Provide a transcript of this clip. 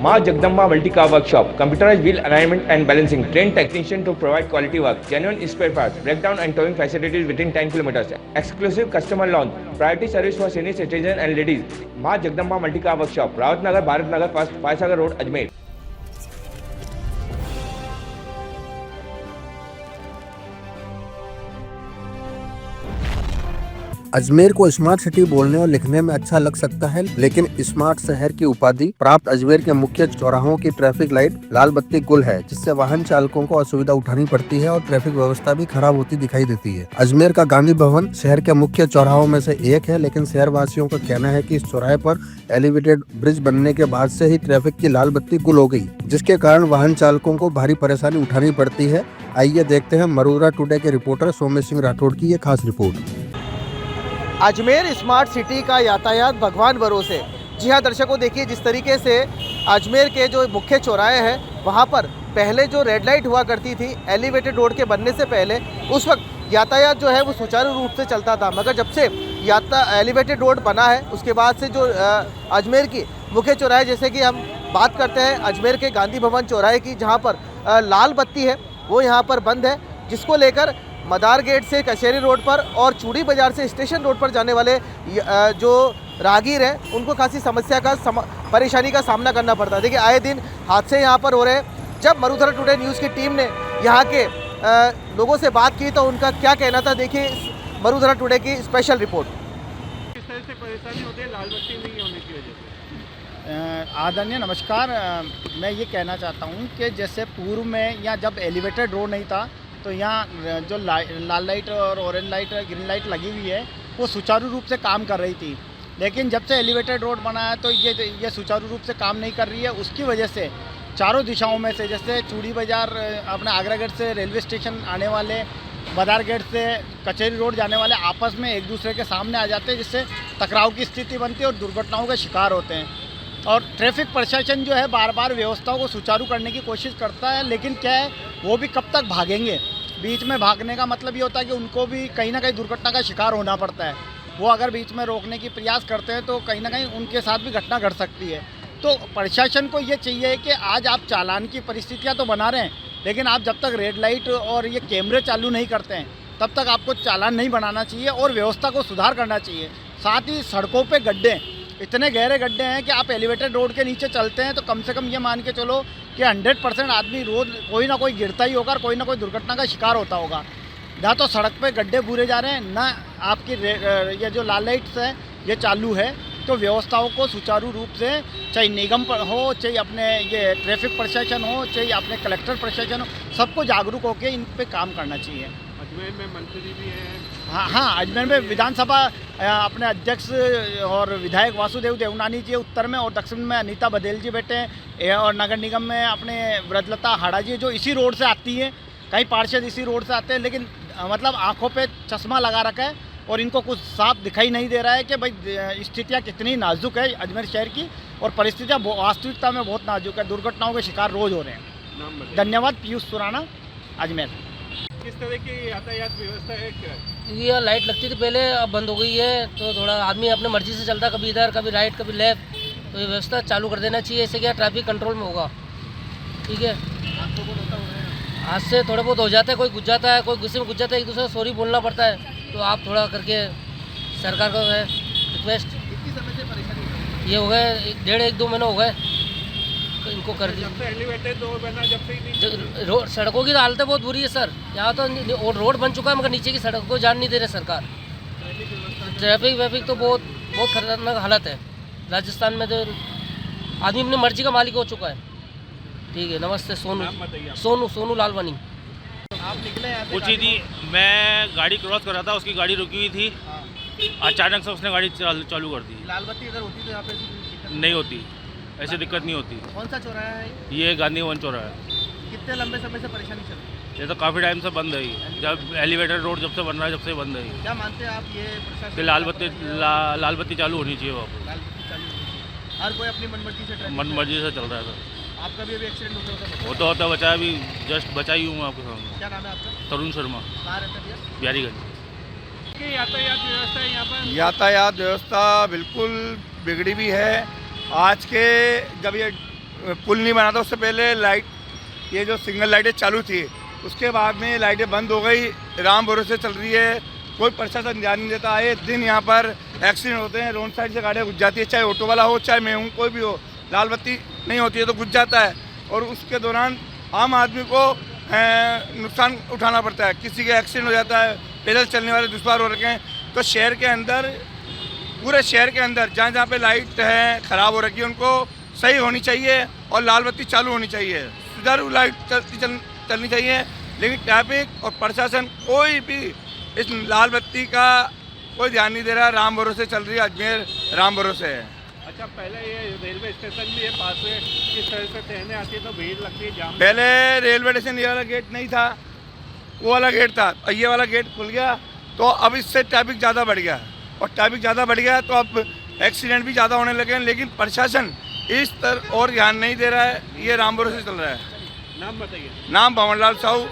Ma Jagdamba Multi-Car Workshop, computerized wheel alignment and balancing, trained technician to provide quality work, genuine spare parts, breakdown and towing facilities within 10 kilometers, exclusive customer lounge, priority service for senior citizens and ladies. Ma Jagdamba Multi-Car Workshop, Rawat Nagar, Bharat Nagar, First, Faisagar Road, Ajmer. Ajmer को smart city बोलने और लिखने में अच्छा लग सकता है, लेकिन स्मार्ट शहर की उपाधि प्राप्त अजमेर के मुख्य चौराहों की ट्रैफिक लाइट लाल बत्ती गुल है, जिससे वाहन चालकों को असुविधा उठानी पड़ती है और ट्रैफिक व्यवस्था भी खराब होती दिखाई देती है। अजमेर का गांधी भवन शहर के मुख्य चौराहों में से एक है, लेकिन शहर वासियों का कहना है कि इस चौराहे पर एलिवेटेड ब्रिज बनने के बाद से ही ट्रैफिक की लाल बत्ती गुल हो गई, जिसके कारण वाहन चालकों को भारी परेशानी उठानी पड़ती है। आइए देखते हैं मरूरा टुडे के रिपोर्टर सोमेश सिंह राठौड़ की ये खास रिपोर्ट। अजमेर स्मार्ट सिटी का यातायात भगवान भरोसे। जी हाँ दर्शकों, देखिए जिस तरीके से अजमेर के जो मुख्य चौराहे हैं वहाँ पर पहले जो रेड लाइट हुआ करती थी एलिवेटेड रोड के बनने से पहले, उस वक्त यातायात जो है वो सुचारू रूप से चलता था। मगर जब से एलिवेटेड रोड बना है उसके बाद से जो अजमेर की मुख्य चौराहे, जैसे कि हम बात करते हैं अजमेर के गांधी भवन चौराहे की, जहाँ पर लाल बत्ती है वो यहाँ पर बंद है, जिसको लेकर मदार गेट से कचहरी रोड पर और चूड़ी बाज़ार से स्टेशन रोड पर जाने वाले जो राहगीर हैं उनको खासी समस्या का परेशानी का सामना करना पड़ता है। देखिए आए दिन हादसे यहाँ पर हो रहे हैं। जब मरूधरा टुडे न्यूज़ की टीम ने यहाँ के लोगों से बात की तो उनका क्या कहना था, देखिए मरूधरा टुडे की स्पेशल रिपोर्ट। किस तरह से परेशानी होती है लाल बत्ती नहीं होने की वजह से? आदरणीय नमस्कार। मैं ये कहना चाहता हूँ कि जैसे पूर्व में या जब एलिवेटेड रोड नहीं था तो यहाँ जो लाल लाइट और ऑरेंज लाइट ग्रीन लाइट लगी हुई है वो सुचारू रूप से काम कर रही थी, लेकिन जब से एलिवेटेड रोड बना है तो ये सुचारू रूप से काम नहीं कर रही है। उसकी वजह से चारों दिशाओं में से, जैसे चूड़ी बाज़ार अपने आगरा गेट से रेलवे स्टेशन आने वाले, मदार गेट से कचहरी रोड जाने वाले आपस में एक दूसरे के सामने आ जाते हैं, जिससे टकराव की स्थिति बनती है और दुर्घटनाओं का शिकार होते हैं। और ट्रैफिक प्रशासन जो है बार बार व्यवस्थाओं को सुचारू करने की कोशिश करता है, लेकिन क्या है वो भी कब तक भागेंगे। बीच में भागने का मतलब ये होता है कि उनको भी कहीं ना कहीं दुर्घटना का शिकार होना पड़ता है। वो अगर बीच में रोकने की प्रयास करते हैं तो कहीं ना कहीं उनके साथ भी घटना घट सकती है। तो प्रशासन को ये चाहिए कि आज आप चालान की परिस्थितियाँ तो बना रहे हैं, लेकिन आप जब तक रेड लाइट और ये कैमरे चालू नहीं करते हैं तब तक आपको चालान नहीं बनाना चाहिए और व्यवस्था को सुधार करना चाहिए। साथ ही सड़कों पे गड्ढे, इतने गहरे गड्ढे हैं कि आप एलिवेटेड रोड के नीचे चलते हैं तो कम से कम ये मान के चलो कि 100% आदमी रोज कोई ना कोई गिरता ही होगा और कोई ना कोई दुर्घटना का शिकार होता होगा। ना तो सड़क पे गड्ढे पूरे जा रहे हैं, ना आपकी ये जो लाल लाइट्स है ये चालू है। तो व्यवस्थाओं को सुचारू रूप से, चाहे निगम पर हो, चाहे अपने ये ट्रैफिक प्रशासन हो, चाहे अपने कलेक्टर प्रशासन हो, सबको जागरूक होकर इन पे काम करना चाहिए। अजमेर में मंत्री भी हैं। हाँ, अजमेर में विधानसभा अपने अध्यक्ष और विधायक वासुदेव देवनानी जी उत्तर में, और दक्षिण में अनीता बघेल जी बैठे हैं, और नगर निगम में अपने व्रजलता हाड़ा जी जो इसी रोड से आती है। कई पार्षद इसी रोड से आते हैं, लेकिन मतलब आंखों पे चश्मा लगा रखा है और इनको कुछ साफ दिखाई नहीं दे रहा है कि भाई स्थितियाँ कितनी नाजुक है अजमेर शहर की, और परिस्थितियाँ वास्तविकता में बहुत नाजुक है। दुर्घटनाओं के शिकार रोज़ हो रहे हैं। धन्यवाद। पीयूष सुराना, अजमेर। किस तरह की यातायात व्यवस्था है क्या? ये लाइट लगती थी पहले, अब बंद हो गई है, तो थोड़ा आदमी अपने मर्जी से चलता, कभी इधर कभी राइट कभी लेफ्ट। तो ये व्यवस्था चालू कर देना चाहिए, इससे क्या ट्रैफिक कंट्रोल में होगा। ठीक है, आज से थोड़ा बहुत हो जाता है, कोई गुज जाता है, कोई गुस्से में गुज जाता है, एक दूसरे को सॉरी बोलना पड़ता है। तो आप थोड़ा करके सरकार को है रिक्वेस्ट। कितनी समय से परेशानी ये हो गए 1.5-2 महीने हो गए, तो इनको कर जब से एलिवेटेड रोड बना जब से ही नहीं। रोड सड़कों की हालत बहुत बुरी है सर। यहाँ तो रोड बन चुका है मगर नीचे की सड़क को जान नहीं दे रहे सरकार। ट्रैफिक वैफिक तो बहुत खतरनाक हालत है। राजस्थान में तो आदमी अपनी मर्जी का मालिक हो चुका है। ठीक है, नमस्ते। सोनू लालवानी। आप निकले यहाँ से? कुछ ही थी, मैं गाड़ी क्रॉस कर रहा था, उसकी गाड़ी रुकी हुई थी, अचानक से उसने गाड़ी चालू कर दी। लाल बत्ती अगर होती तो यहाँ पे दिक्कत नहीं होती, ऐसी दिक्कत नहीं होती। कौन सा चौराहा है ये गांधी भवन चौराहा है। कितने लंबे समय से परेशानी चल रही है? ये तो काफ़ी टाइम से बंद है ही। जब एलिवेटेड रोड जब से बन रहा है जब से बंद है ही। क्या मानते हैं आप ये प्रशासन? कि लाल बत्ती चालू होनी चाहिए वापस। लाल बत्ती चालू होनी चाहिए। हर कोई अपनी मनमर्जी से मन मर्जी से चल रहा है सर। आपका भी अभी एक्सीडेंट होता होता बचा, अभी जस्ट बचा ही हूँ मैं आपके सामने। क्या नाम है आपका? तरुण शर्मा, कहाँ रहते हैं भैया? बिहारीगंज। कि यातायात व्यवस्था है यहाँ पर? यातायात व्यवस्था बिल्कुल बिगड़ी भी है। आज के जब ये पुल नहीं बना था उससे पहले लाइट, ये जो सिग्नल लाइटें चालू थी, उसके बाद में लाइटें बंद हो गई, राम भरोसे चल रही है, कोई प्रशासन ध्यान नहीं देता। आए दिन यहाँ पर एक्सीडेंट होते हैं, रोड साइड से गाड़ियाँ घुस जाती है, चाहे ऑटो वाला हो चाहे मैं हूँ, कोई भी हो, लाल बत्ती नहीं होती है तो घुस जाता है, और उसके दौरान आम आदमी को नुकसान उठाना पड़ता है। किसी का एक्सीडेंट हो जाता है, पैदल चलने वाले दुश्वार हो रखे हैं। तो शहर के अंदर, पूरे शहर के अंदर जहाँ जहाँ पे लाइट है ख़राब हो रखी है, उनको सही होनी चाहिए और लाल बत्ती चालू होनी चाहिए, सुचारू लाइट चलनी चाहिए। लेकिन ट्रैफिक और प्रशासन कोई भी इस लाल बत्ती का कोई ध्यान नहीं दे रहा। राम भरोसे चल रही है, अजमेर राम भरोसे है। अच्छा, पहले ये रेलवे स्टेशन भी है पास में, किस तरह से ट्रेनें आती है तो भीड़ लगती है, जाम। पहले रेलवे स्टेशन ये वाला गेट नहीं था, वो वाला गेट था, ये वाला गेट खुल गया तो अब इससे ट्रैफिक ज़्यादा बढ़ गया, और ट्रैफिक ज़्यादा बढ़ गया तो अब एक्सीडेंट भी ज़्यादा होने लगे हैं। लेकिन प्रशासन इस तरह और ध्यान नहीं दे रहा है, ये राम भरोसे चल रहा है। नाम बताइए। नाम भंवर लाल साहू,